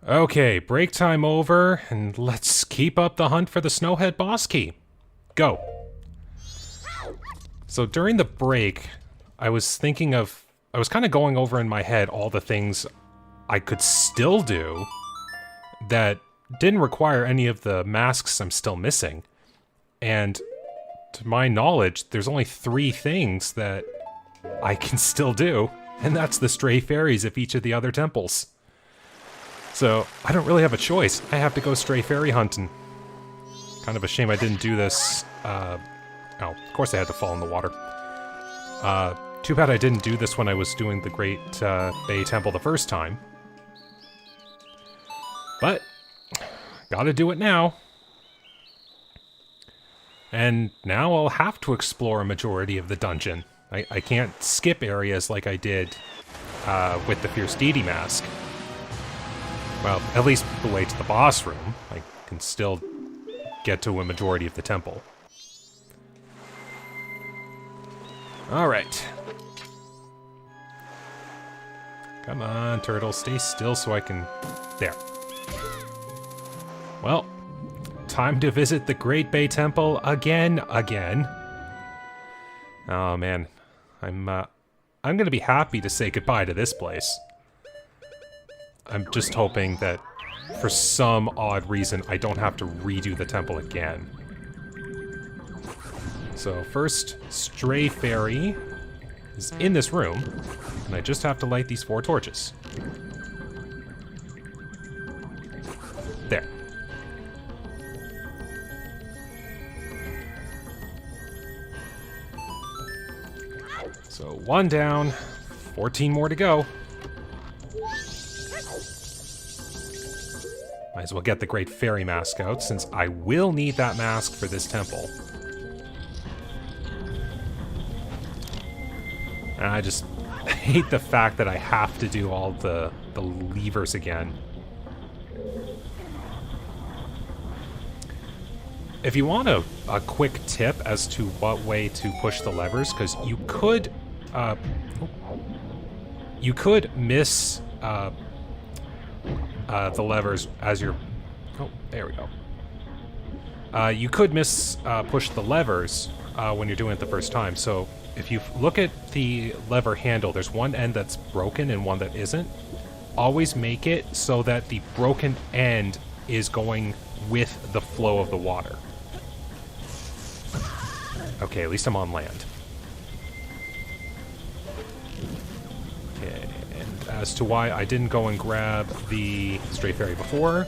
Okay, break time over, and let's keep up the hunt for the Snowhead boss key. Go. So during the break, I was kind of going over in my head all the things I could still do that didn't require any of the masks I'm still missing. And to my knowledge, there's only 3 things that I can still do, and that's the stray fairies of each of the other temples. So, I don't really have a choice. I have to go stray fairy hunting. Kind of a shame I didn't do this, oh, of course I had to fall in the water. Too bad I didn't do this when I was doing the Great Bay Temple the first time. But, gotta do it now. And now I'll have to explore a majority of the dungeon. I can't skip areas like I did with the Fierce Deity Mask. Well, at least the way to the boss room. I can still get to a majority of the temple. Alright. Come on, turtle, stay still so I can... There. Well, time to visit the Great Bay Temple again. Oh man, I'm gonna be happy to say goodbye to this place. I'm just hoping that, for some odd reason, I don't have to redo the temple again. So first, Stray Fairy is in this room, and I just have to light these 4 torches. There. So 1 down, 14 more to go. Might as well get the Great Fairy Mask out, since I will need that mask for this temple. And I just hate the fact that I have to do all the levers again. If you want a quick tip as to what way to push the levers, because you could miss the levers as you're... Oh, there we go. You could push the levers when you're doing it the first time. So if you look at the lever handle, there's one end that's broken and one that isn't. Always make it so that the broken end is going with the flow of the water. Okay, at least I'm on land. Okay, and as to why I didn't go and grab the Stray Fairy before,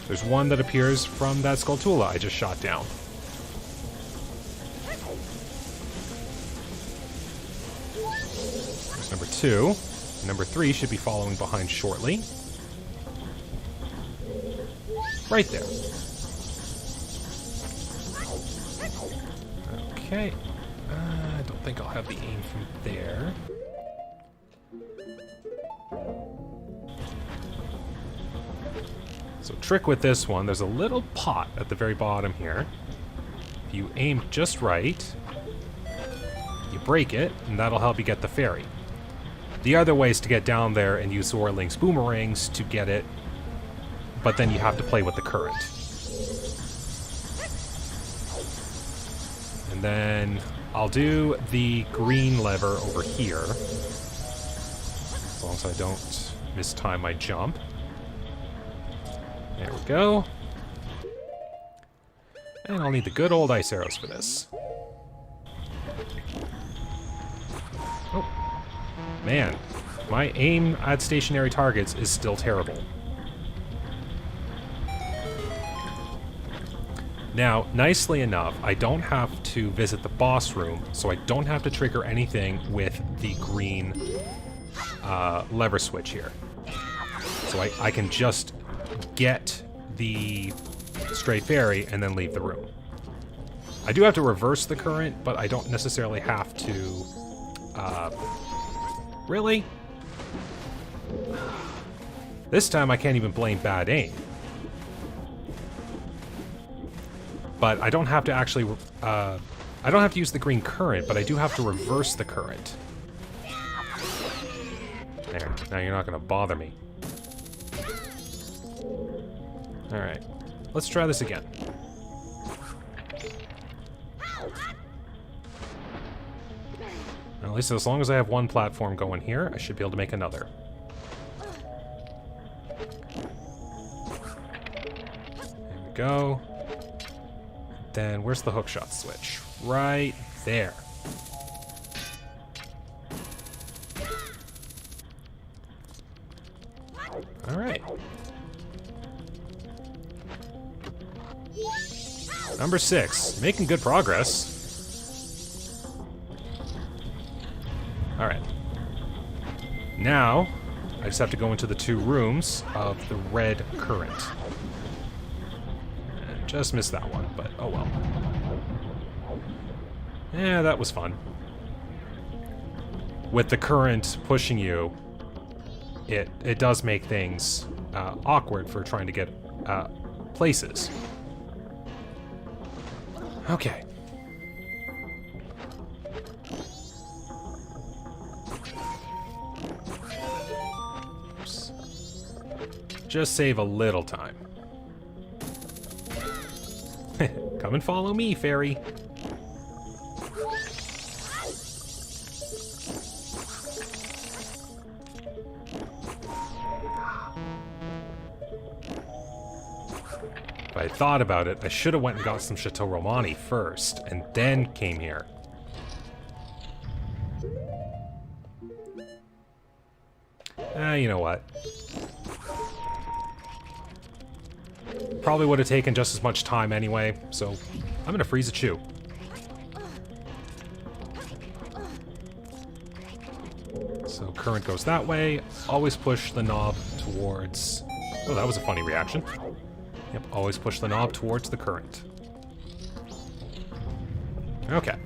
there's one that appears from that Skulltula I just shot down. There's number 2. Number 3 should be following behind shortly. Right there. Okay. I don't think I'll have the aim from there. So trick with this one, there's a little pot at the very bottom here. If you aim just right, you break it, and that'll help you get the fairy. The other way is to get down there and use Zorling's boomerangs to get it, but then you have to play with the current. And then I'll do the green lever over here, as long as I don't mistime my jump. There we go. And I'll need the good old ice arrows for this. Oh. Man, my aim at stationary targets is still terrible. Now, nicely enough, I don't have to visit the boss room, so I don't have to trigger anything with the green lever switch here. So I can just get the Stray Fairy and then leave the room. I do have to reverse the current, but I don't necessarily have to... Really? This time I can't even blame bad aim. But I don't have to actually... I don't have to use the green current, but I do have to reverse the current. There. Now you're not going to bother me. Alright. Let's try this again. At least as long as I have one platform going here, I should be able to make another. There we go. Then where's the hookshot switch? Right there. Alright. Number 6. Making good progress. Alright. Now, I just have to go into the 2 rooms of the red current. Just missed that one, but oh well. Yeah, that was fun. With the current pushing you, it does make things awkward for trying to get places. Okay. Oops. Just save a little time. Come and follow me, fairy. If I thought about it, I should have went and got some Chateau Romani first, and then came here. You know what? Probably would have taken just as much time anyway, so I'm gonna freeze a chew. So current goes that way. Always push the knob towards... Oh, that was a funny reaction. Yep, always push the knob towards the current. Okay.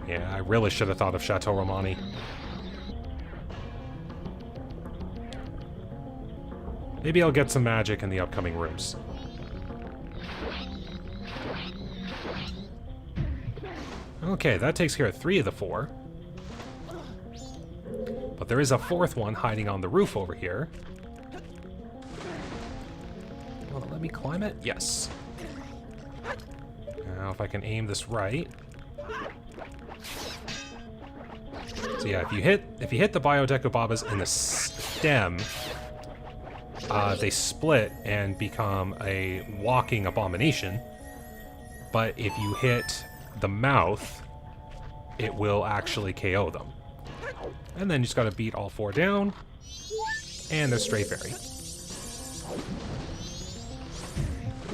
Yeah, I really should have thought of Chateau Romani. Maybe I'll get some magic in the upcoming rooms. Okay, that takes care of 3 of the 4. But there is a 4th one hiding on the roof over here. Well, let me climb it? Yes. Now, if I can aim this right. So yeah, if you hit the Biodecobabas in the stem, they split and become a walking abomination. But if you hit the mouth, it will actually KO them. And then you just gotta beat all 4 down. And there's Stray Fairy.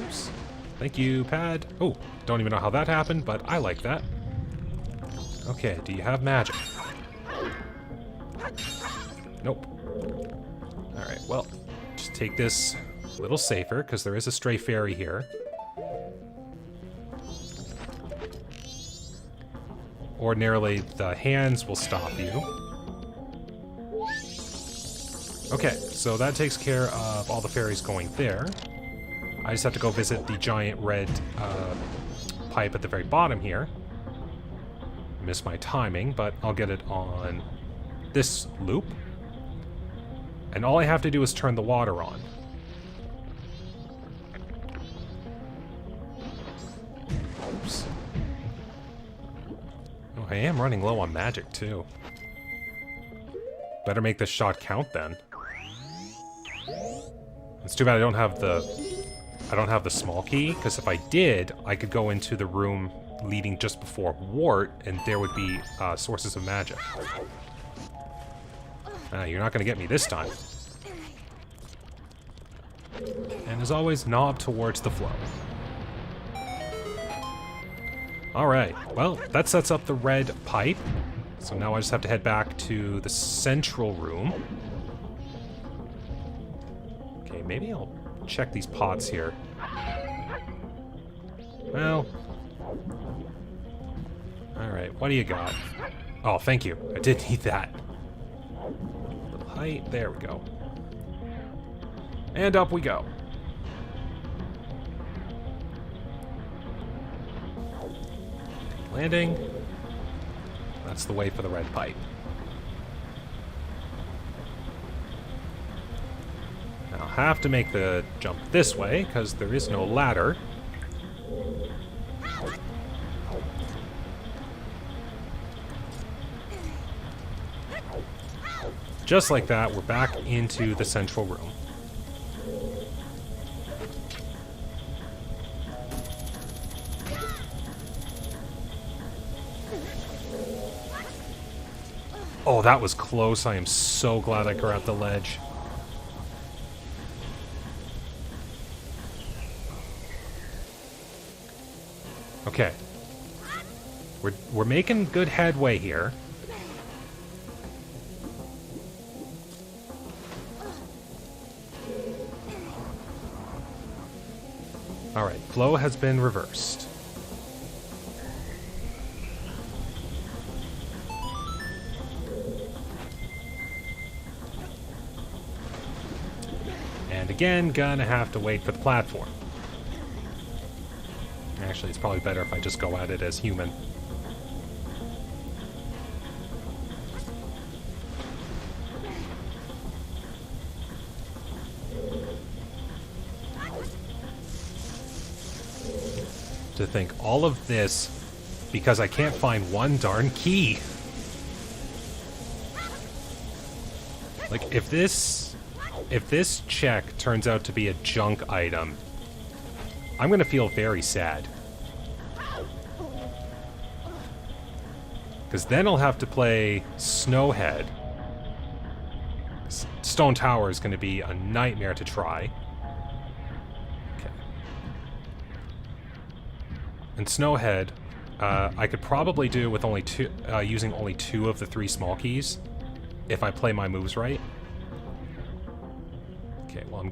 Oops. Thank you, pad. Oh, don't even know how that happened, but I like that. Okay, do you have magic? Nope. Alright, well, just take this a little safer, because there is a Stray Fairy here. Ordinarily, the hands will stop you. Okay, so that takes care of all the fairies going there. I just have to go visit the giant red pipe at the very bottom here. Missed my timing, but I'll get it on this loop. And all I have to do is turn the water on. Oops. Oh, I am running low on magic, too. Better make this shot count, then. It's too bad I don't have the small key, because if I did, I could go into the room leading just before Wart, and there would be sources of magic. You're not going to get me this time. And as always, knob towards the flow. Alright, well, that sets up the red pipe. So now I just have to head back to the central room. Okay, maybe I'll check these pots here. Well... Alright, what do you got? Oh, thank you. I did need that. Little height. There we go. And up we go. Landing. That's the way for the red pipe. I'll have to make the jump this way, because there is no ladder. Just like that, we're back into the central room. Oh, that was close. I am so glad I grabbed the ledge. Okay. We're making good headway here. Alright, flow has been reversed. And again, gonna have to wait for the platform. Actually, it's probably better if I just go at it as human. To think all of this because I can't find one darn key. Like, if this check turns out to be a junk item, I'm gonna feel very sad. Because then I'll have to play Snowhead. Stone Tower is gonna be a nightmare to try. Okay. And Snowhead, I could probably do with only two, using only 2 of the 3 small keys, if I play my moves right. Okay, well I'm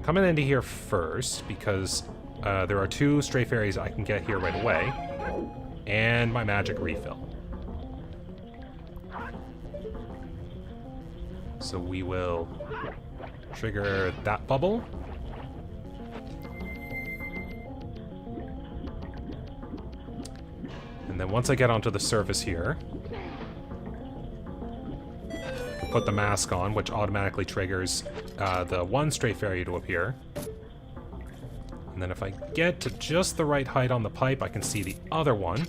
coming into here first because there are 2 stray fairies I can get here right away, and my magic refill. So we will trigger that bubble. And then once I get onto the surface here, I'll put the mask on, which automatically triggers the 1 stray fairy to appear. And then if I get to just the right height on the pipe, I can see the other one.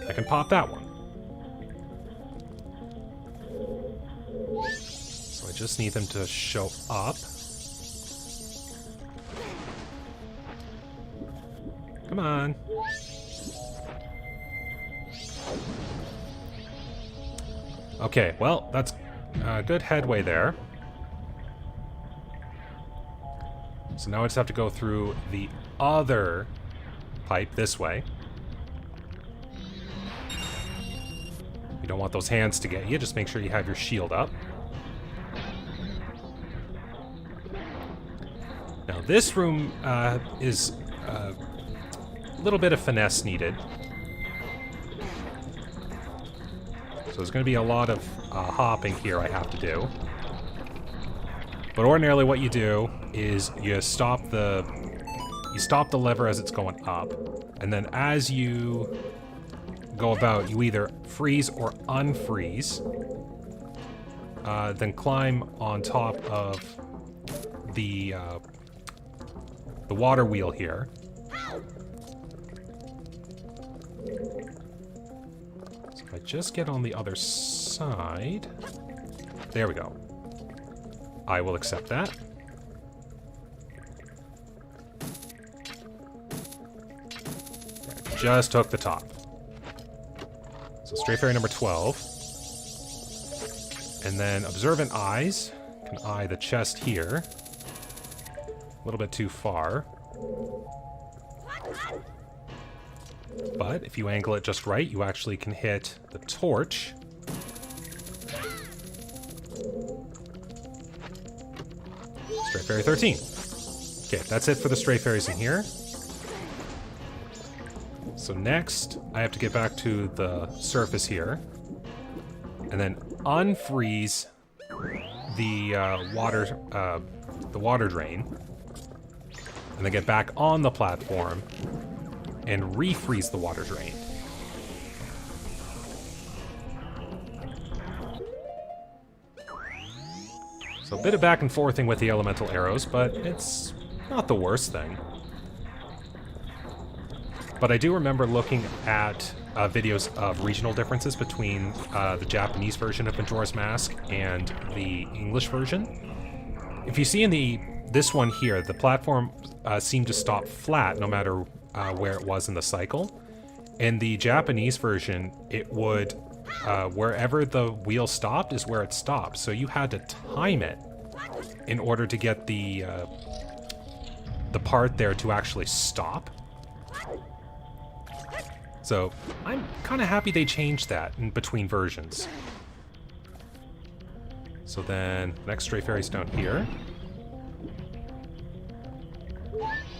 I can pop that one. So I just need them to show up. Come on. Okay, well, that's good headway there. So now I just have to go through the other pipe this way. You don't want those hands to get you, just make sure you have your shield up. Now this room is a little bit of finesse needed. So there's going to be a lot of hopping here I have to do. But ordinarily what you do is you stop the lever as it's going up, and then as you go about, you either freeze or unfreeze, then climb on top of the water wheel here. So if I just get on the other side, there we go. I will accept that. There, just took the top. So stray fairy number 12. And then observant eyes can eye the chest here. A little bit too far. But if you angle it just right, you actually can hit the torch. Stray Fairy 13. Okay, that's it for the Stray Fairies in here. So next, I have to get back to the surface here. And then unfreeze the water drain. And then get back on the platform and refreeze the water drain. So a bit of back and forthing with the elemental arrows, but it's not the worst thing. But I do remember looking at videos of regional differences between the Japanese version of Majora's Mask and the English version. If you see in this one here, the platform seemed to stop flat no matter where it was in the cycle. In the Japanese version, it would, wherever the wheel stopped is where it stopped. So you had to time it in order to get the part there to actually stop. So I'm kind of happy they changed that in between versions. So then, next Stray Fairy's down here.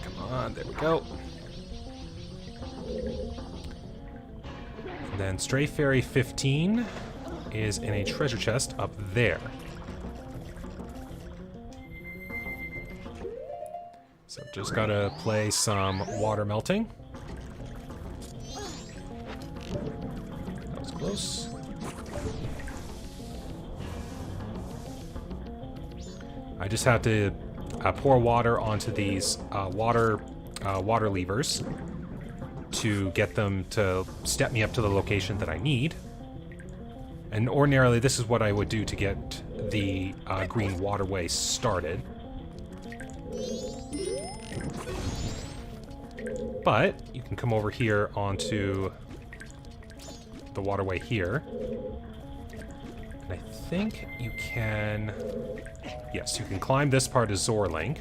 Come on, there we go. And then Stray Fairy 15 is in a treasure chest up there. So just gotta play some water melting. That was close. I just have to pour water onto these water levers to get them to step me up to the location that I need. And ordinarily this is what I would do to get the green waterway started. But you can come over here onto the waterway here. And I think you can... Yes, you can climb this part of Zorlink.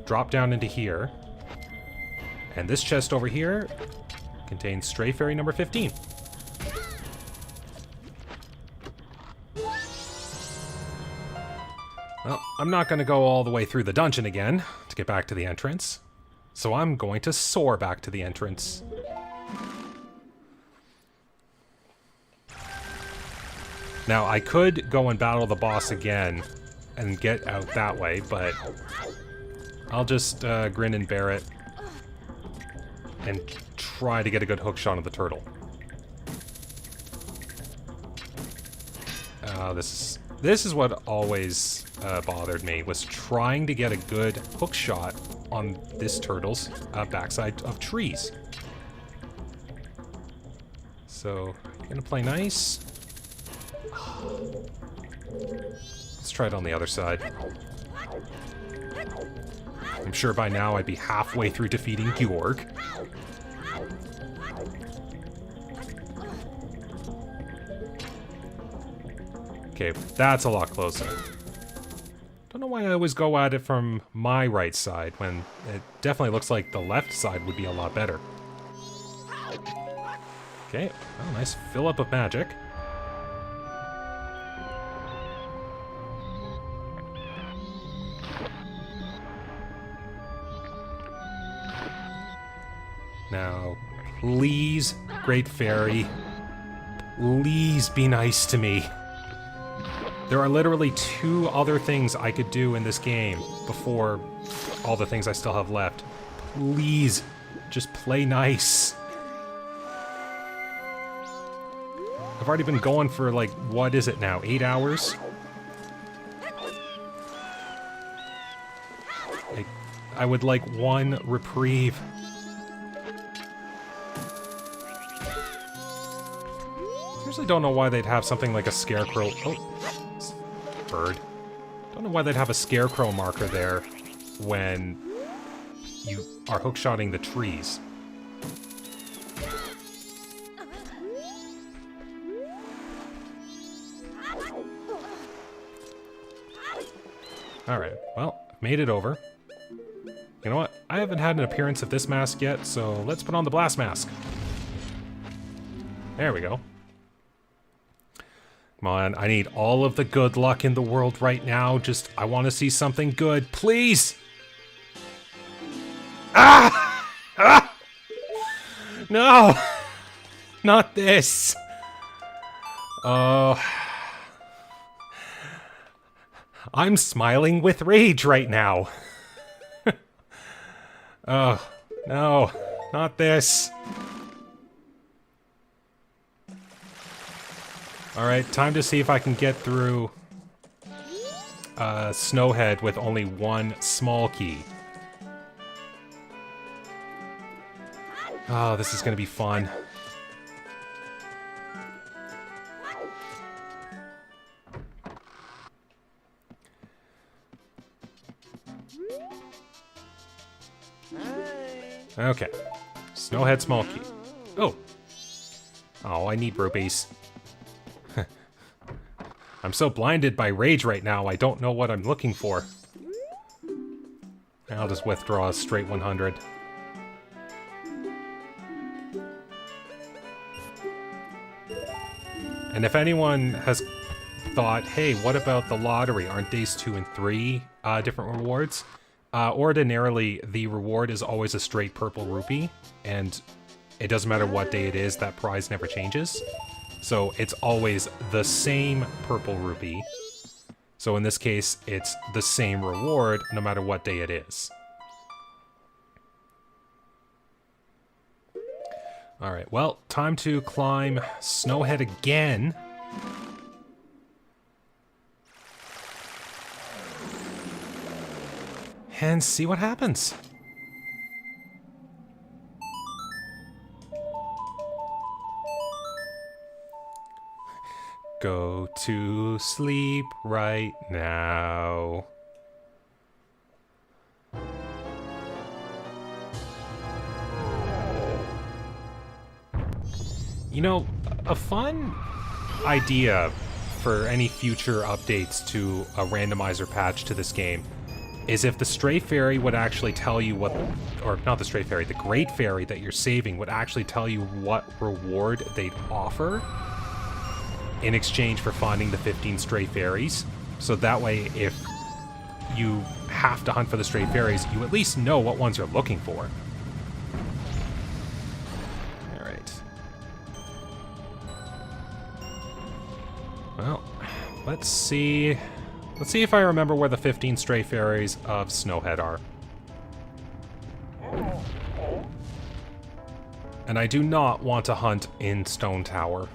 Drop down into here. And this chest over here contains Stray Fairy number 15. Well, I'm not going to go all the way through the dungeon again to get back to the entrance. So I'm going to soar back to the entrance. Now, I could go and battle the boss again and get out that way, but I'll just grin and bear it and try to get a good hook shot of the turtle. This is what always bothered me, was trying to get a good hook shot on this turtle's backside of trees. So, gonna play nice. Let's try it on the other side. I'm sure by now I'd be halfway through defeating Georg. Okay, that's a lot closer. Don't know why I always go at it from my right side, when it definitely looks like the left side would be a lot better. Okay, oh, nice fill up of magic. Now, please, Great Fairy, please be nice to me. There are literally 2 other things I could do in this game before all the things I still have left. Please, just play nice. I've already been going for, like, what is it now, 8 hours? I would like one reprieve. Seriously don't know why they'd have something like a scarecrow... Oh. Bird. Don't know why they'd have a scarecrow marker there when you are hookshotting the trees. Alright, well, I've made it over. You know what? I haven't had an appearance of this mask yet, so let's put on the blast mask. There we go. Come on, I need all of the good luck in the world right now. Just, I want to see something good. Please! Ah! Ah! No! Not this! Oh... I'm smiling with rage right now. Oh, no, not this. Alright, time to see if I can get through Snowhead with only one small key. Oh, this is gonna be fun. Okay. Snowhead small key. Oh. Oh, I need rupees. I'm so blinded by rage right now, I don't know what I'm looking for. I'll just withdraw a straight 100. And if anyone has thought, hey, what about the lottery? Aren't days 2 and 3 different rewards? Ordinarily, the reward is always a straight purple rupee, and it doesn't matter what day it is, that prize never changes. So it's always the same purple rupee. So in this case, it's the same reward no matter what day it is. Alright, well, time to climb Snowhead again. And see what happens. Go to sleep right now. You know, a fun idea for any future updates to a randomizer patch to this game is if the Stray Fairy would actually tell you what, or not the Stray Fairy, the Great Fairy that you're saving would actually tell you what reward they'd offer in exchange for finding the 15 Stray Fairies. So that way, if you have to hunt for the Stray Fairies, you at least know what ones you're looking for. Alright. Well, let's see... Let's see if I remember where the 15 Stray Fairies of Snowhead are. And I do not want to hunt in Stone Tower.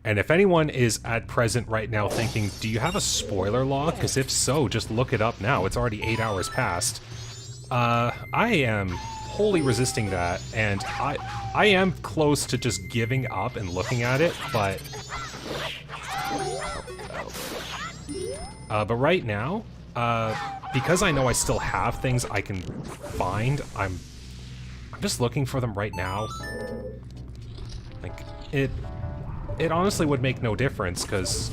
And if anyone is at present right now thinking, do you have a spoiler log? Because if so, just look it up now. It's already 8 hours past. I am wholly resisting that, and I am close to just giving up and looking at it, but right now, because I know I still have things I can find, I'm just looking for them right now. Like, it honestly would make no difference, because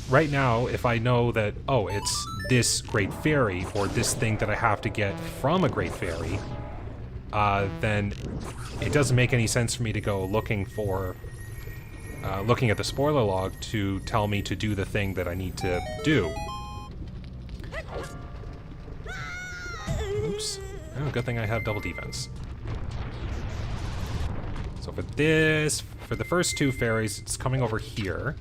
right now, if I know that, oh, it's this Great Fairy, or this thing that I have to get from a Great Fairy, then it doesn't make any sense for me to go looking for, looking at the spoiler log to tell me to do the thing that I need to do. Oops. Oh, good thing I have double defense. So for this, for the first two fairies, it's coming over here.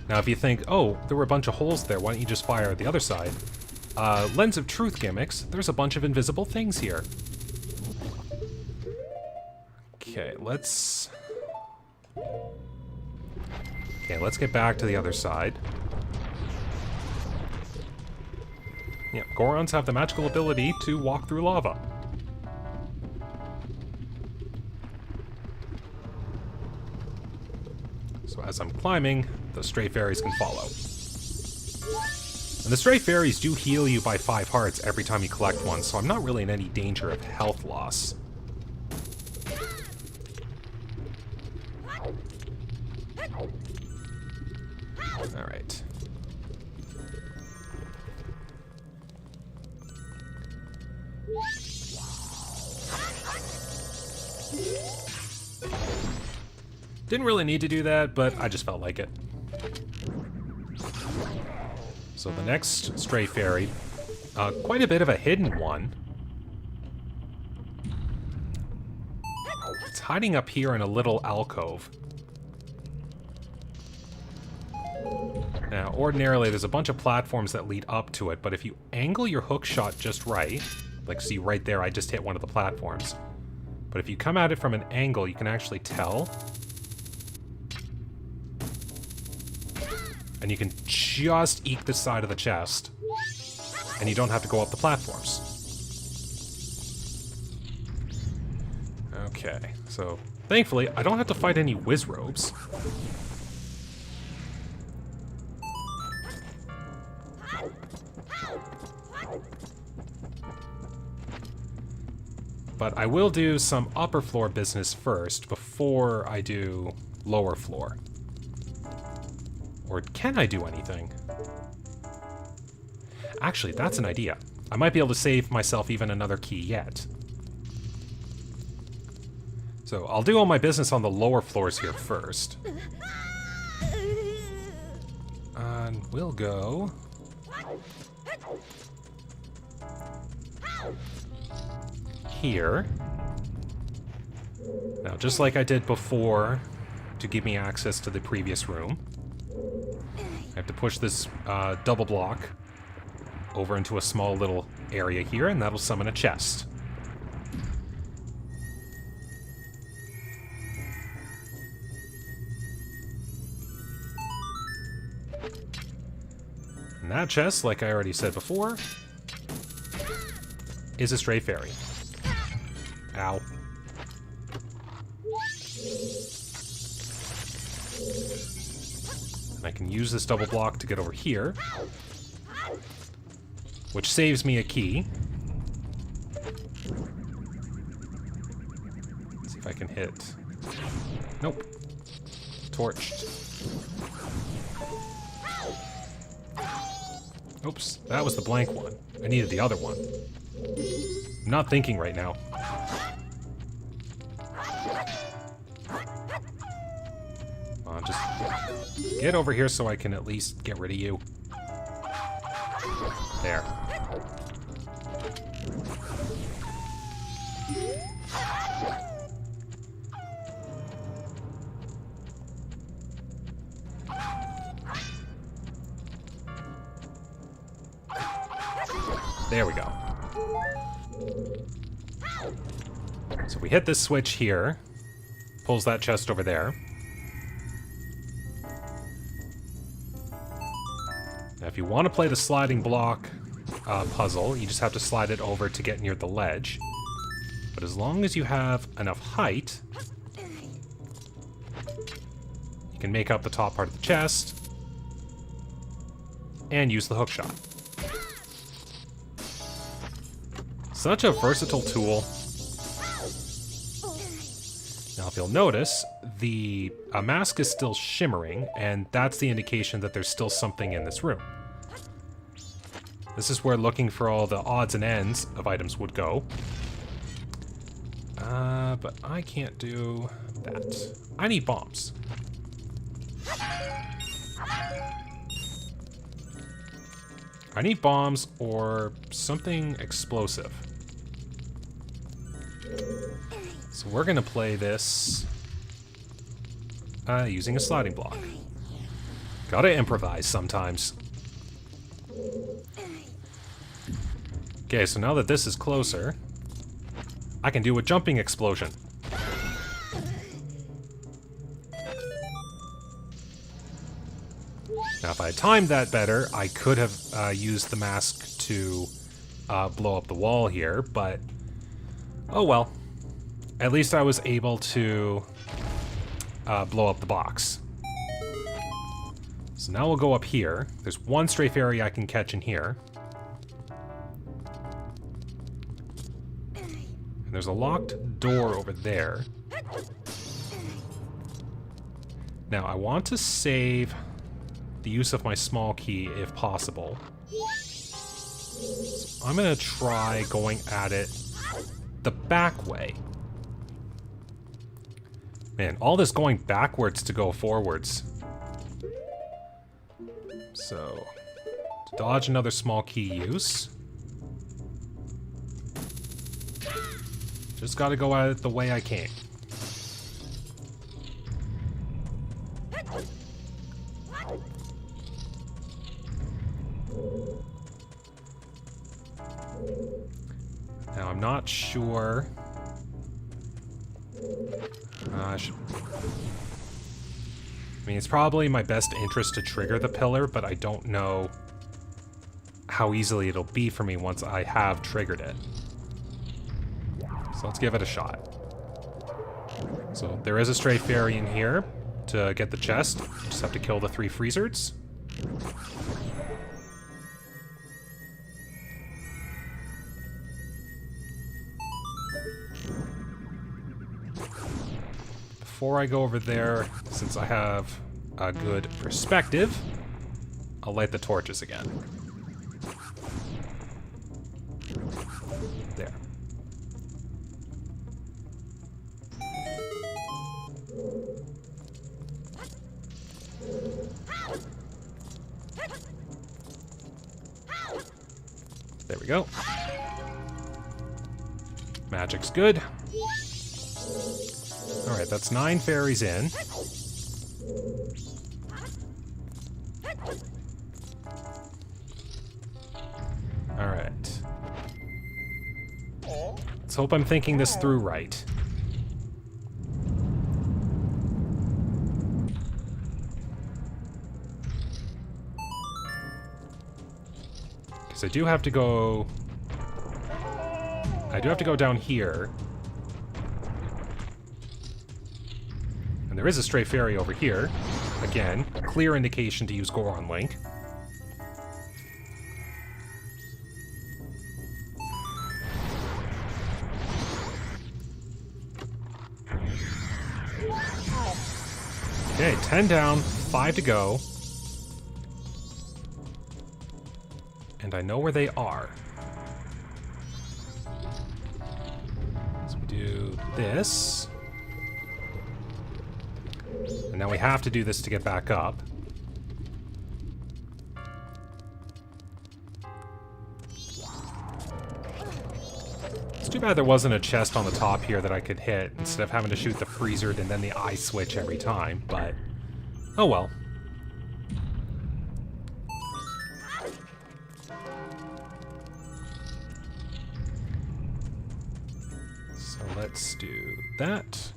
Now if you think, oh, there were a bunch of holes there, why don't you just fire at the other side? Lens of Truth gimmicks, there's a bunch of invisible things here. Okay, let's get back to the other side. Yeah, Gorons have the magical ability to walk through lava. So as I'm climbing, the Stray Fairies can follow. And the Stray Fairies do heal you by 5 hearts every time you collect one, so I'm not really in any danger of health loss. Alright. Didn't really need to do that, but I just felt like it. So the next Stray Fairy, quite a bit of a hidden one. It's hiding up here in a little alcove. Now, ordinarily there's a bunch of platforms that lead up to it, but if you angle your hook shot just right, like see right there, I just hit one of the platforms. But if you come at it from an angle, you can actually tell. And you can just eke the side of the chest. And you don't have to go up the platforms. Okay, so thankfully, I don't have to fight any Wizrobes. But I will do some upper floor business first before I do lower floor. Or can I do anything? Actually, that's an idea. I might be able to save myself even another key yet. So I'll do all my business on the lower floors here first. And we'll go... here. Now, just like I did before, to give me access to the previous room, I have to push this double block over into a small little area here, and that'll summon a chest. And that chest, like I already said before, is a stray fairy. Ow. And I can use this double block to get over here, which saves me a key. Let's see if I can hit. Nope. Torched. Oops, that was the blank one. I needed the other one. I'm not thinking right now. Just get over here so I can at least get rid of you. There. There we go. So we hit this switch here. Pulls that chest over there. Now, if you want to play the sliding block puzzle, you just have to slide it over to get near the ledge. But as long as you have enough height, you can make up the top part of the chest and use the hookshot. Such a versatile tool. Now, if you'll notice, the mask is still shimmering, and that's the indication that there's still something in this room. This is where looking for all the odds and ends of items would go. But I can't do that. I need bombs. I need bombs or something explosive. So we're gonna play this using a sliding block. Gotta improvise sometimes. Okay, so now that this is closer, I can do a jumping explosion. Now, if I had timed that better, I could have used the mask to blow up the wall here, but oh well. At least I was able to blow up the box. So now we'll go up here. There's one stray fairy I can catch in here. And there's a locked door over there. Now, I want to save the use of my small key if possible. So I'm gonna try going at it the back way. Man, all this going backwards to go forwards. So, to dodge another small key use. Just gotta go at it the way I came. Now, I'm not sure I mean, it's probably my best interest to trigger the pillar, but I don't know how easily it'll be for me once I have triggered it. So let's give it a shot. So there is a stray fairy in here to get the chest. Just have to kill the 3 freezers. Before I go over there, since I have a good perspective, I'll light the torches again. There. There we go. Magic's good. Alright, that's 9 fairies in. Alright. Let's hope I'm thinking this through right. Because I do have to go down here. And there is a stray fairy over here. Again, a clear indication to use Goron Link. Okay, 10 down, 5 to go. And I know where they are. So we do this. And now we have to do this to get back up. It's too bad there wasn't a chest on the top here that I could hit instead of having to shoot the freezer and then the eye switch every time, but oh well. So let's do that.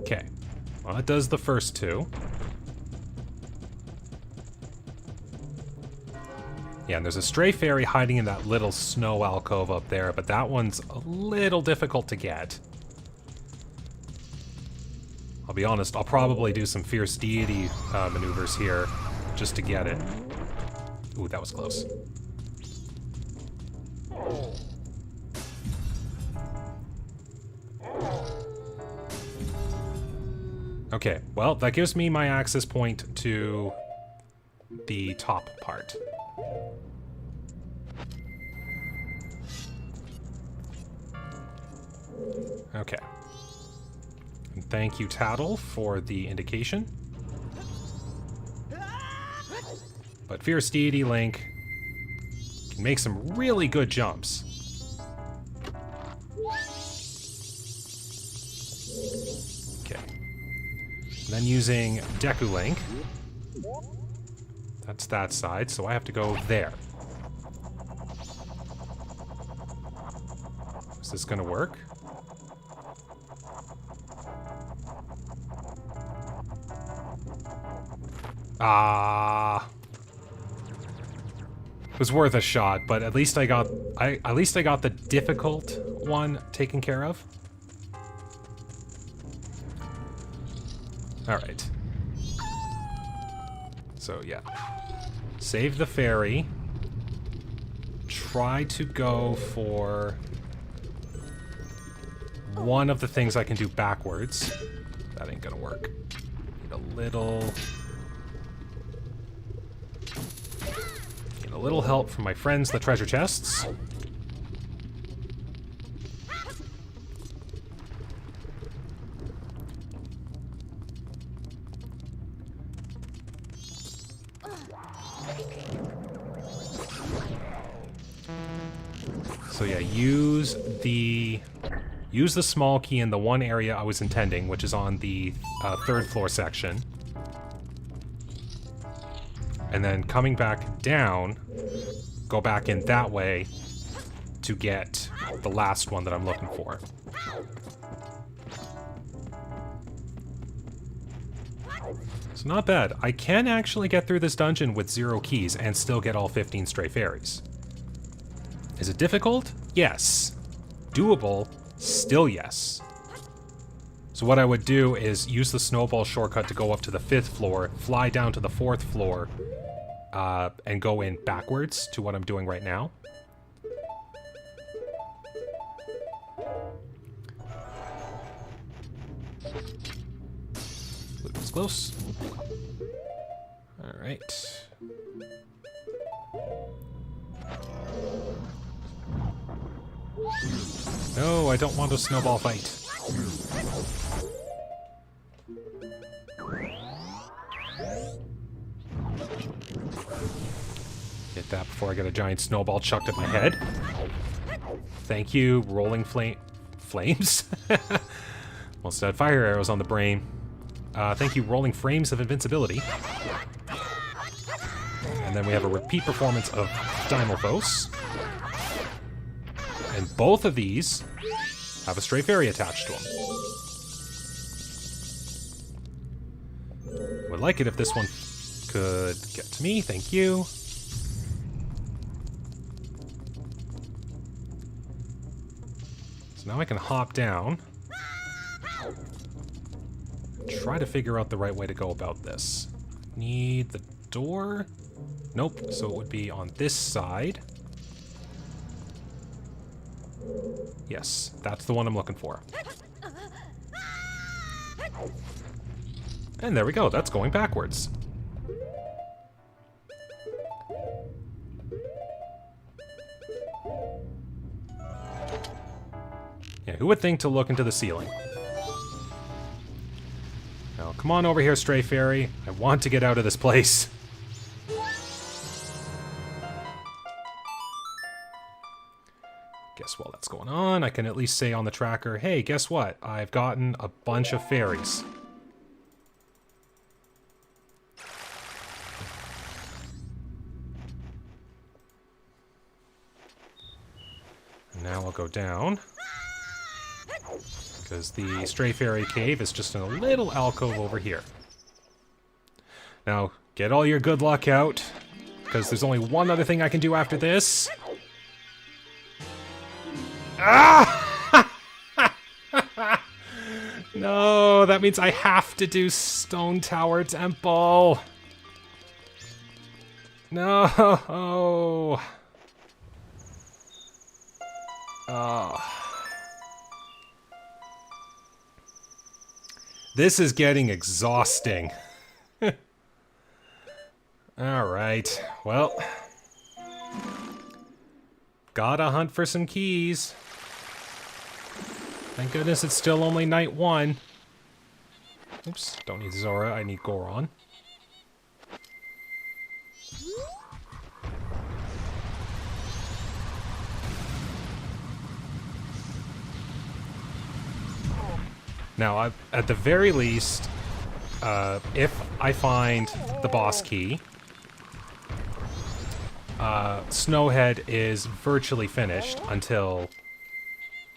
Okay. Well, it does the first 2. Yeah, and there's a stray fairy hiding in that little snow alcove up there, but that one's a little difficult to get. I'll be honest, I'll probably do some Fierce Deity maneuvers here just to get it. Ooh, that was close. Okay, well, that gives me my access point to the top part. Okay. And thank you, Tattle, for the indication. But Fierce Deity Link can make some really good jumps. Okay. And then using Deku Link. That's that side, so I have to go there. Is this gonna work? It was worth a shot, but at least I got the difficult one taken care of. All right. So yeah, save the fairy. Try to go for one of the things I can do backwards. That ain't gonna work. Need a little help from my friends, the treasure chests. So yeah, use the small key in the one area I was intending, which is on the 3rd floor section. And then coming back down, go back in that way to get the last one that I'm looking for. So not bad. I can actually get through this dungeon with 0 keys and still get all 15 stray fairies. Is it difficult? Yes. Doable? Still yes. So what I would do is use the snowball shortcut to go up to the 5th floor, fly down to the 4th floor, and go in backwards to what I'm doing right now. Look, it's close. Alright. No, I don't want a snowball fight. Get that before I get a giant snowball chucked at my head. Thank you, rolling flames? Almost had fire arrows on the brain. Thank you, rolling frames of invincibility. And then we have a repeat performance of Dimorphos. And both of these have a stray fairy attached to them. Would like it if this one could get to me, thank you. So now I can hop down. Try to figure out the right way to go about this. Need the door? Nope, so it would be on this side. Yes, that's the one I'm looking for. And there we go, that's going backwards. Yeah, who would think to look into the ceiling? Now, come on over here, stray fairy. I want to get out of this place. Guess while that's going on, I can at least say on the tracker, hey, guess what? I've gotten a bunch of fairies. And now I'll go down. Because the stray fairy cave is just in a little alcove over here. Now, get all your good luck out, because there's only one other thing I can do after this. Ah! No, that means I have to do Stone Tower Temple. No. Oh. This is getting exhausting. Alright, well. Gotta hunt for some keys. Thank goodness it's still only night 1. Oops, don't need Zora, I need Goron. Now, at the very least, if I find the boss key, Snowhead is virtually finished until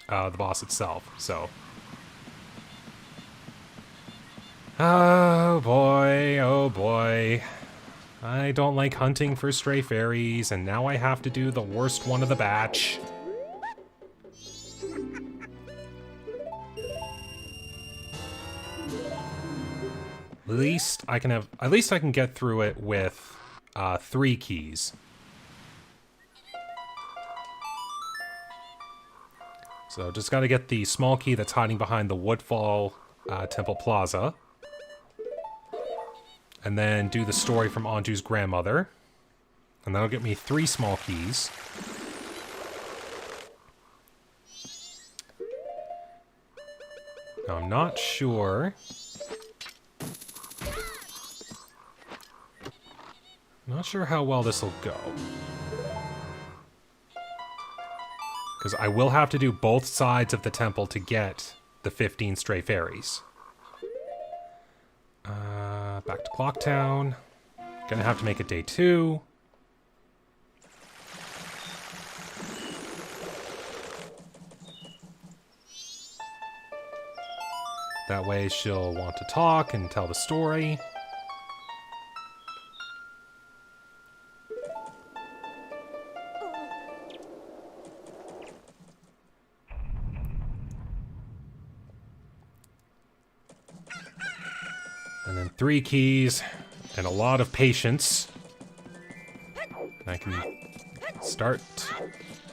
the boss itself, so. Oh boy, oh boy. I don't like hunting for stray fairies, and now I have to do the worst one of the batch. At least I can get through it with 3 keys. So just gotta get the small key that's hiding behind the Woodfall Temple Plaza. And then do the story from Anju's grandmother. And that'll get me 3 small keys. Now I'm not sure. Not sure how well this will go. Because I will have to do both sides of the temple to get the 15 stray fairies. Back to Clocktown. Gonna have to make it day 2. That way she'll want to talk and tell the story. And then 3 keys and a lot of patience. And I can start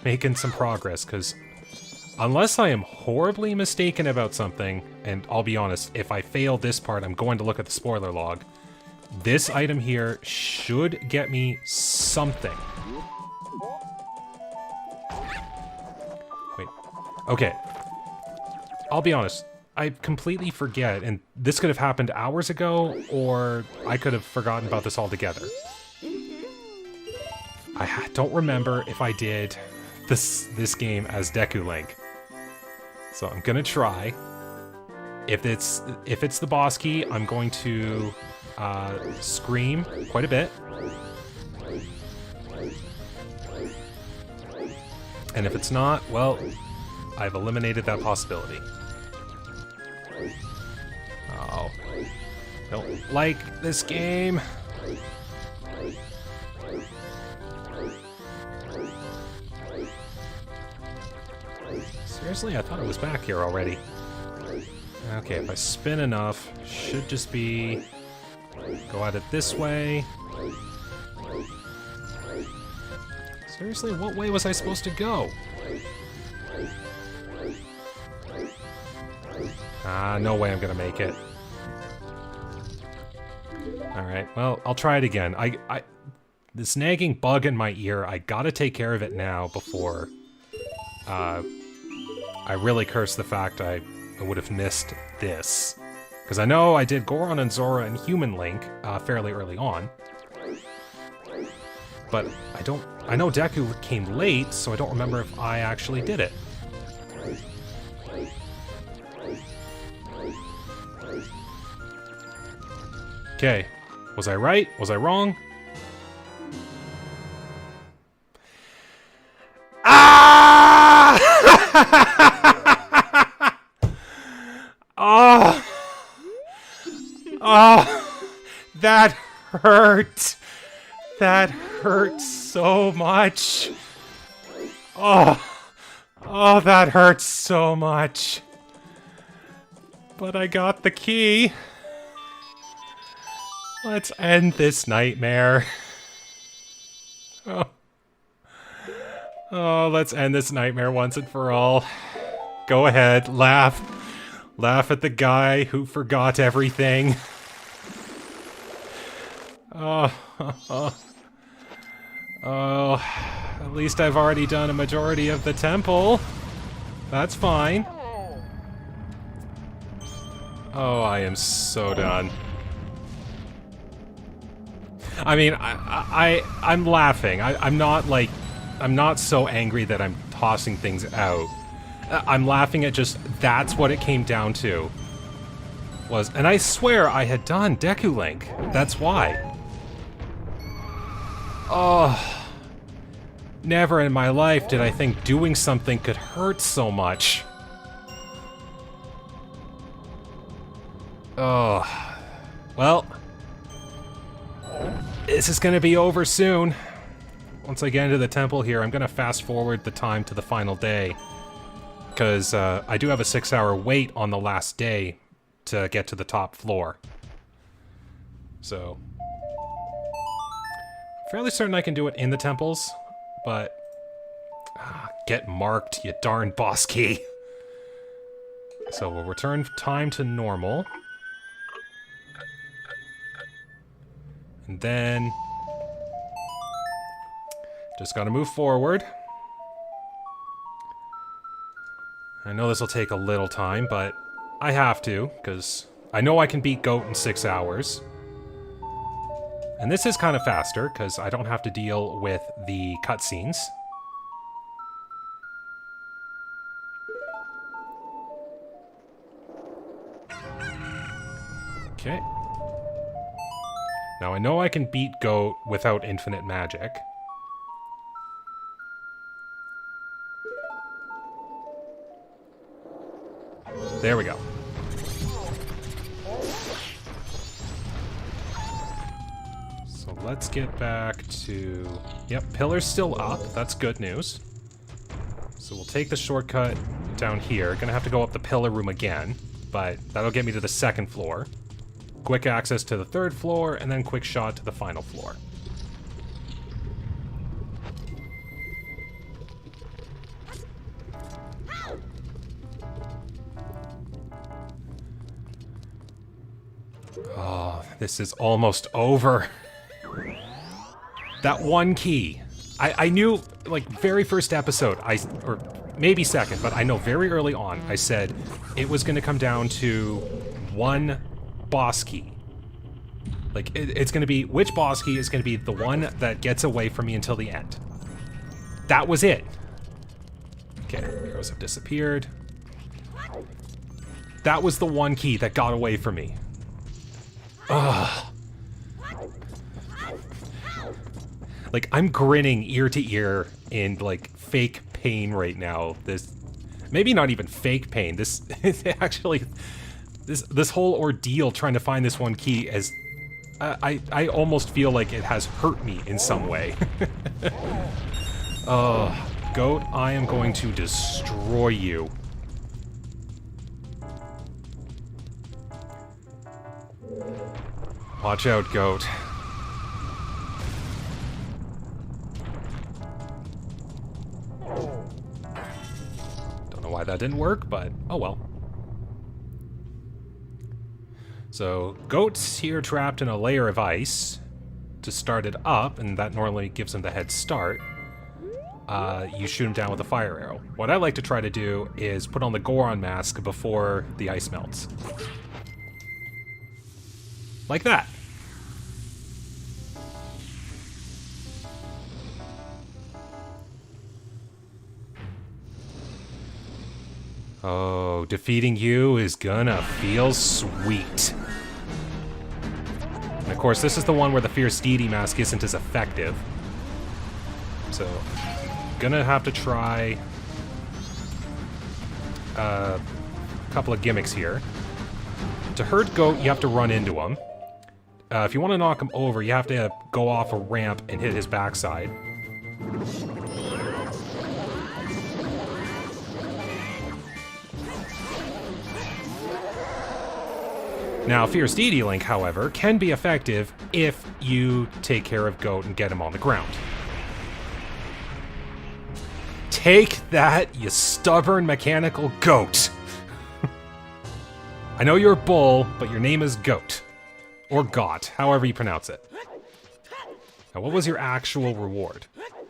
making some progress, because unless I am horribly mistaken about something, and I'll be honest, if I fail this part, I'm going to look at the spoiler log. This item here should get me something. Wait. Okay. I'll be honest. I completely forget, and this could have happened hours ago, or I could have forgotten about this altogether. I don't remember if I did this game as Deku Link. So I'm gonna try. If it's the boss key, I'm going to scream quite a bit. And if it's not, well, I've eliminated that possibility. Oh, don't like this game. Seriously, I thought it was back here already. Okay, if I spin enough, should just be go at it this way. Seriously, what way was I supposed to go? No way I'm gonna make it. Alright, well, I'll try it again. This nagging bug in my ear, I gotta take care of it now before I really curse the fact I would have missed this. Because I know I did Goron and Zora and Human Link fairly early on. But I know Deku came late, so I don't remember if I actually did it. Okay, was I right? Was I wrong? Ah! Oh! Oh! That hurt! That hurt so much! Oh! Oh, that hurts so much! But I got the key! Let's end this nightmare. Oh. Oh, let's end this nightmare once and for all. Go ahead, laugh. Laugh at the guy who forgot everything. Oh, oh, at least I've already done a majority of the temple. That's fine. Oh, I am so done. I mean, I'm laughing. I'm not so angry that I'm tossing things out. I'm laughing at just, that's what it came down to. And I swear I had done Deku Link. That's why. Oh. Never in my life did I think doing something could hurt so much. Oh. Well. This is gonna be over soon. Once I get into the temple here, I'm gonna fast forward the time to the final day. Because I do have a 6-hour wait on the last day to get to the top floor. So, fairly certain I can do it in the temples, but get marked, you darn boss key. So we'll return time to normal. And then just gotta move forward. I know this will take a little time, but I have to, because I know I can beat Goat in 6 hours. And this is kind of faster, because I don't have to deal with the cutscenes. Okay. Now, I know I can beat Goat without infinite magic. There we go. So let's get back to... Yep, pillar's still up. That's good news. So we'll take the shortcut down here. Gonna have to go up the pillar room again, but that'll get me to the second floor. Quick access to the third floor, and then quick shot to the final floor. Oh, this is almost over. That one key. I knew, like, very first episode, or maybe second, but I know very early on, I said it was going to come down to one boss key. Like, it's going to be, which boss key is going to be the one that gets away from me until the end. That was it. Okay, arrows have disappeared. That was the one key that got away from me. Ugh. Like, I'm grinning ear to ear in, like, fake pain right now. This, maybe not even fake pain. This, actually, this whole ordeal trying to find this one key is, I almost feel like it has hurt me in some way. Goat, I am going to destroy you. Watch out, Goat. Don't know why that didn't work, but oh well. So, Goat's here trapped in a layer of ice. To start it up, and that normally gives him the head start, you shoot him down with a fire arrow. What I like to try to do is put on the Goron mask before the ice melts. Like that. Oh, defeating you is gonna feel sweet. And of course, this is the one where the Fierce Deity mask isn't as effective. So, gonna have to try a couple of gimmicks here. To hurt Goat, you have to run into him. If you want to knock him over, you have to go off a ramp and hit his backside. Now, Fierce Deity Link, however, can be effective if you take care of Goat and get him on the ground. Take that, you stubborn mechanical goat! I know you're a bull, but your name is Goat. Or Got, however you pronounce it. Now, what was your actual reward?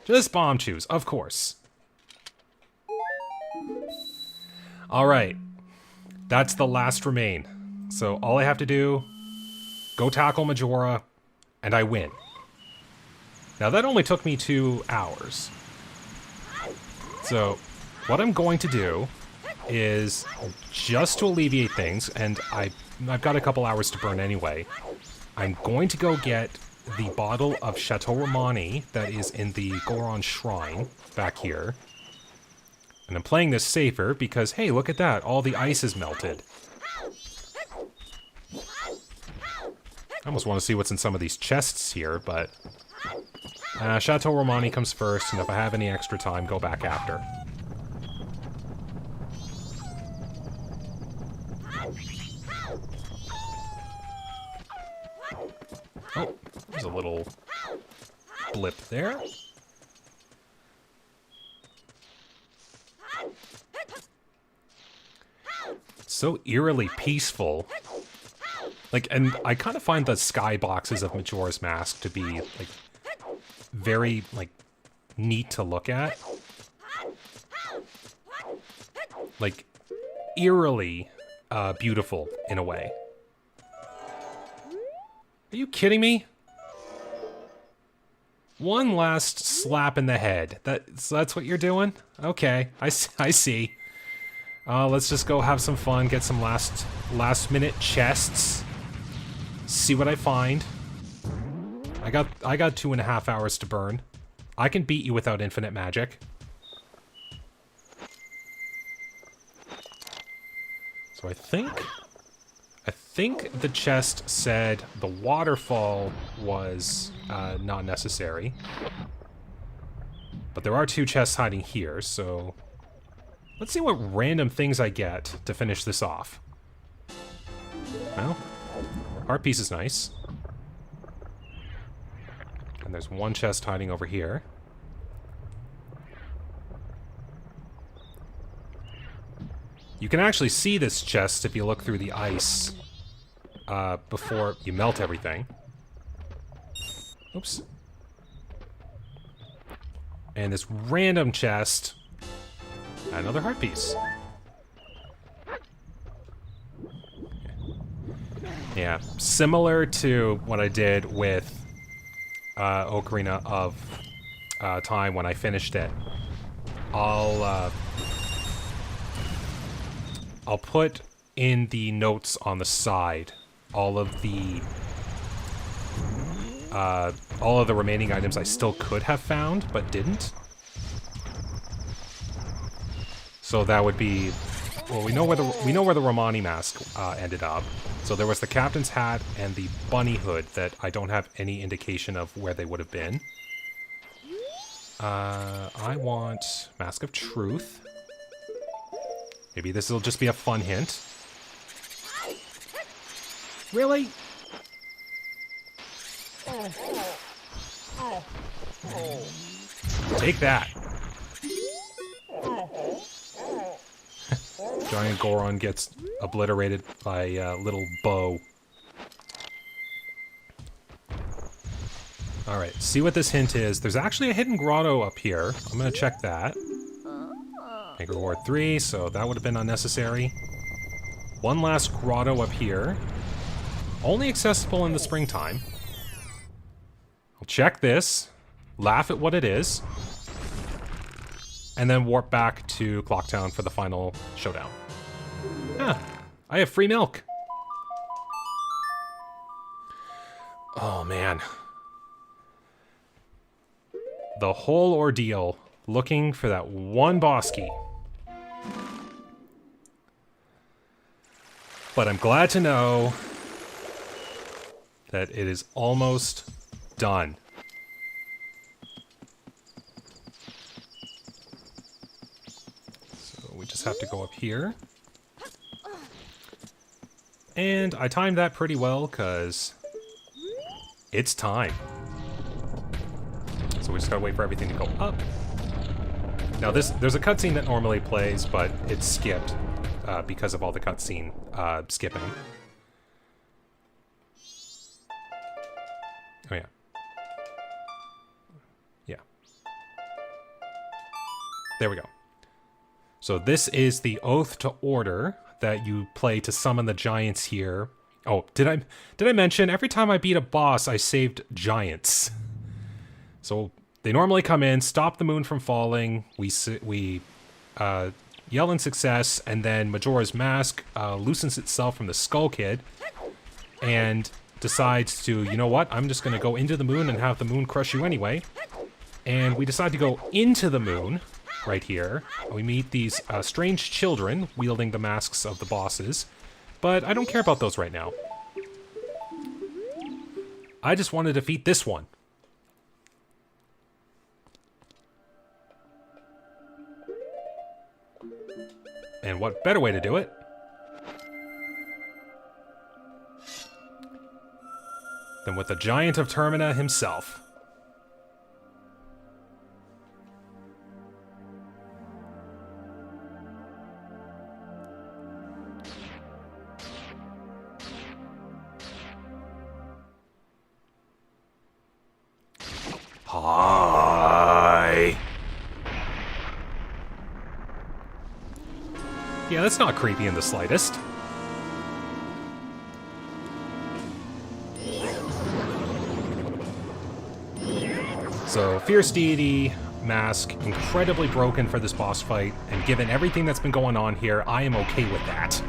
Just bomb chews, of course. Alright. That's the last remain. So all I have to do, go tackle Majora, and I win. Now that only took me 2 hours. So what I'm going to do is, just to alleviate things, and I've got a couple hours to burn anyway, I'm going to go get the bottle of Chateau Romani that is in the Goron Shrine back here. And I'm playing this safer because, hey, look at that, all the ice is melted. I almost want to see what's in some of these chests here, but... Chateau Romani comes first, and if I have any extra time, go back after. Oh, there's a little blip there. So eerily peaceful. Like, and I kind of find the skyboxes of Majora's Mask to be, like, very, like, neat to look at. Like, eerily beautiful, in a way. Are you kidding me? One last slap in the head. That's what you're doing? Okay, I see. Let's just go have some fun, get some last minute chests. See what I find. I got 2.5 hours to burn. I can beat you without infinite magic. So I think the chest said the waterfall was not necessary. But there are 2 chests hiding here, so let's see what random things I get to finish this off. Well, heart piece is nice. And there's 1 chest hiding over here. You can actually see this chest if you look through the ice before you melt everything. Oops. And this random chest, another heart piece. Yeah, similar to what I did with Ocarina of Time when I finished it. I'll put in the notes on the side all of the remaining items I still could have found but didn't. So that would be, well, we know where the Romani mask ended up. So there was the captain's hat and the bunny hood that I don't have any indication of where they would have been. I want Mask of Truth. Maybe this will just be a fun hint. Really? Take that. Giant Goron gets obliterated by a little bow. Alright, see what this hint is. There's actually a hidden grotto up here. I'm gonna check that. Make reward 3, so that would have been unnecessary. 1 last grotto up here. Only accessible in the springtime. I'll check this, laugh at what it is, and then warp back to Clocktown for the final showdown. Ah, I have free milk. Oh man. The whole ordeal looking for that one boss key. But I'm glad to know that it is almost done. So we just have to go up here. And I timed that pretty well, because it's time. So we just gotta wait for everything to go up. Now there's a cutscene that normally plays, but it's skipped because of all the cutscene skipping. Oh yeah. Yeah. There we go. So this is the Oath to Order that you play to summon the giants here. Oh, did I mention every time I beat a boss I saved giants? So they normally come in, stop the moon from falling, we yell in success, and then Majora's Mask loosens itself from the Skull Kid and decides to, you know what, I'm just going to go into the moon and have the moon crush you anyway. And we decide to go into the moon right here. We meet these strange children wielding the masks of the bosses, but I don't care about those right now. I just want to defeat this one. And what better way to do it than with the Giant of Termina himself. Hi. Yeah, that's not creepy in the slightest. So, Fierce Deity, Mask, incredibly broken for this boss fight, and given everything that's been going on here, I am okay with that.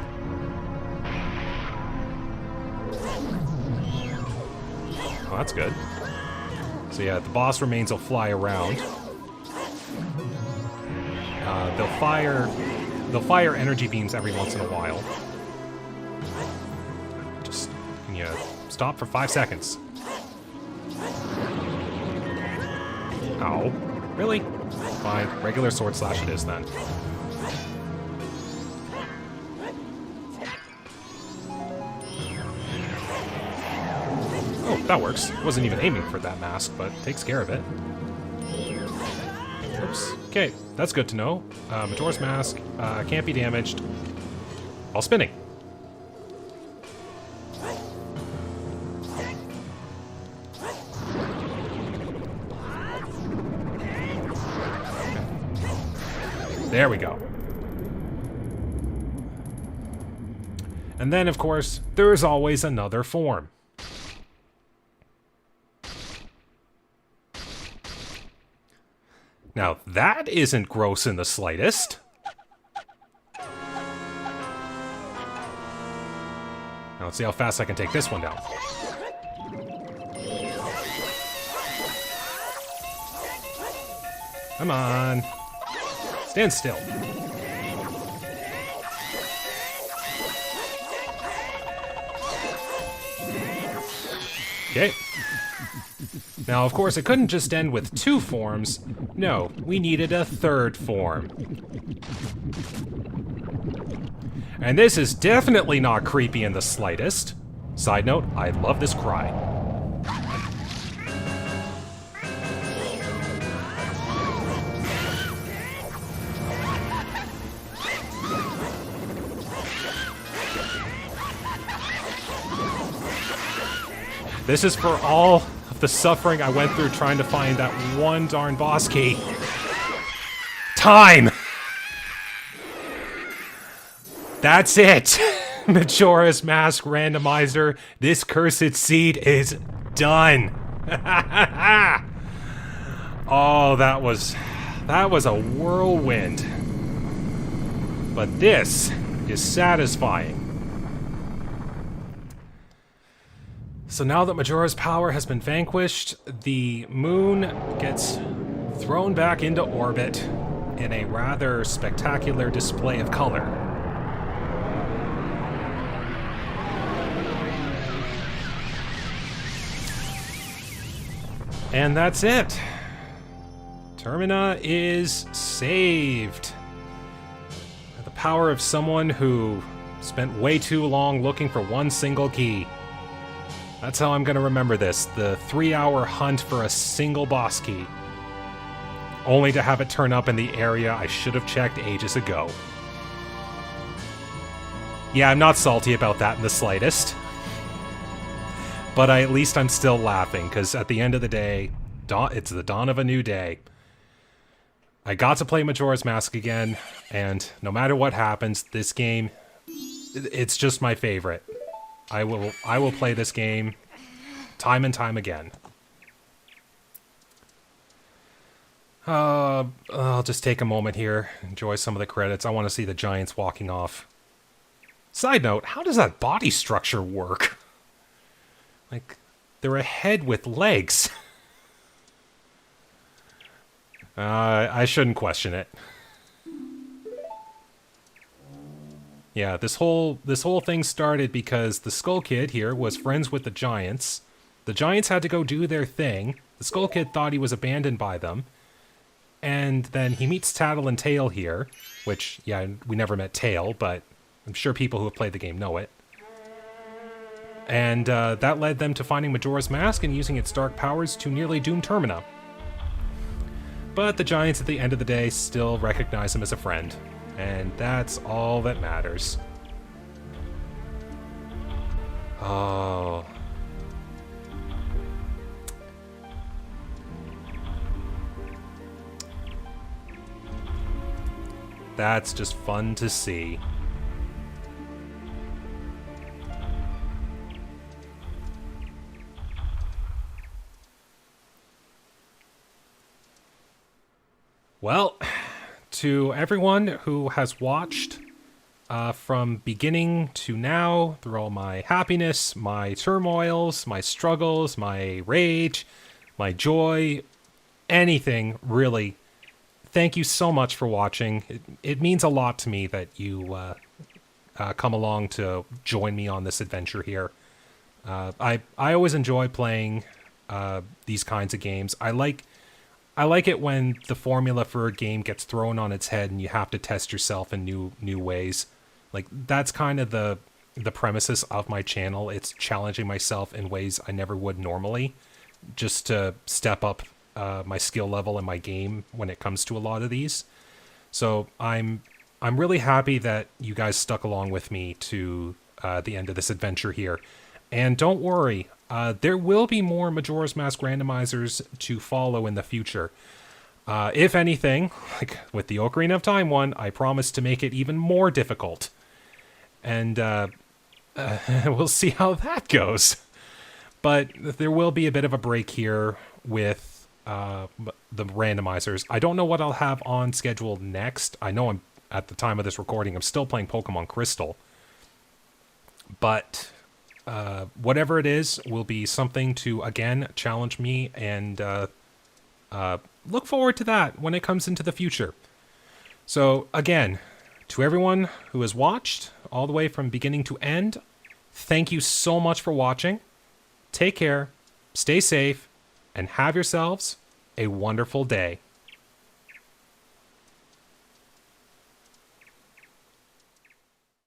Oh, that's good. So yeah, the boss remains will fly around. They'll fire energy beams every once in a while. Just, can you stop for 5 seconds? Ow. Really? Fine. Regular sword slash it is then. Oh, that works. Wasn't even aiming for that mask, but takes care of it. Oops. Okay, that's good to know. Majora's Mask can't be damaged while spinning. There we go. And then, of course, there's always another form. Now, that isn't gross in the slightest. Now, let's see how fast I can take this one down. Come on. Stand still. Okay. Now, of course, it couldn't just end with 2 forms. No, we needed a 3rd form. And this is definitely not creepy in the slightest. Side note, I love this cry. This is for all of the suffering I went through trying to find that one darn boss key. Time! That's it! Majora's Mask Randomizer, this cursed seed is done! Oh, that was a whirlwind. But this is satisfying. So now that Majora's power has been vanquished, the moon gets thrown back into orbit in a rather spectacular display of color. And that's it. Termina is saved. The power of someone who spent way too long looking for one single key. That's how I'm gonna remember this. The 3-hour hunt for a single boss key. Only to have it turn up in the area I should have checked ages ago. Yeah, I'm not salty about that in the slightest. But at least I'm still laughing, because at the end of the day, it's the dawn of a new day. I got to play Majora's Mask again, and no matter what happens, this game, it's just my favorite. I will play this game time and time again. I'll just take a moment here, enjoy some of the credits. I want to see the giants walking off. Side note, how does that body structure work? Like, they're a head with legs. I shouldn't question it. Yeah, this whole thing started because the Skull Kid here was friends with the Giants. The Giants had to go do their thing. The Skull Kid thought he was abandoned by them. And then he meets Tattle and Tail here, which, yeah, we never met Tail, but I'm sure people who have played the game know it. And that led them to finding Majora's Mask and using its dark powers to nearly doom Termina. But the Giants, at the end of the day, still recognize him as a friend. And that's all that matters. Oh. That's just fun to see. Well, to everyone who has watched from beginning to now, through all my happiness, my turmoils, my struggles, my rage, my joy, anything, really. Thank you so much for watching. It means a lot to me that you come along to join me on this adventure here. I always enjoy playing these kinds of games. I like it when the formula for a game gets thrown on its head and you have to test yourself in new ways. Like, that's kind of the premises of my channel. It's challenging myself in ways I never would normally, just to step up my skill level in my game when it comes to a lot of these. So I'm really happy that you guys stuck along with me to the end of this adventure here. And don't worry, there will be more Majora's Mask randomizers to follow in the future. If anything, like with the Ocarina of Time one, I promise to make it even more difficult. And we'll see how that goes. But there will be a bit of a break here with the randomizers. I don't know what I'll have on schedule next. I know I'm at the time of this recording, I'm still playing Pokemon Crystal. But whatever it is will be something to, again, challenge me, and look forward to that when it comes into the future. So, again, to everyone who has watched all the way from beginning to end, thank you so much for watching. Take care, stay safe, and have yourselves a wonderful day.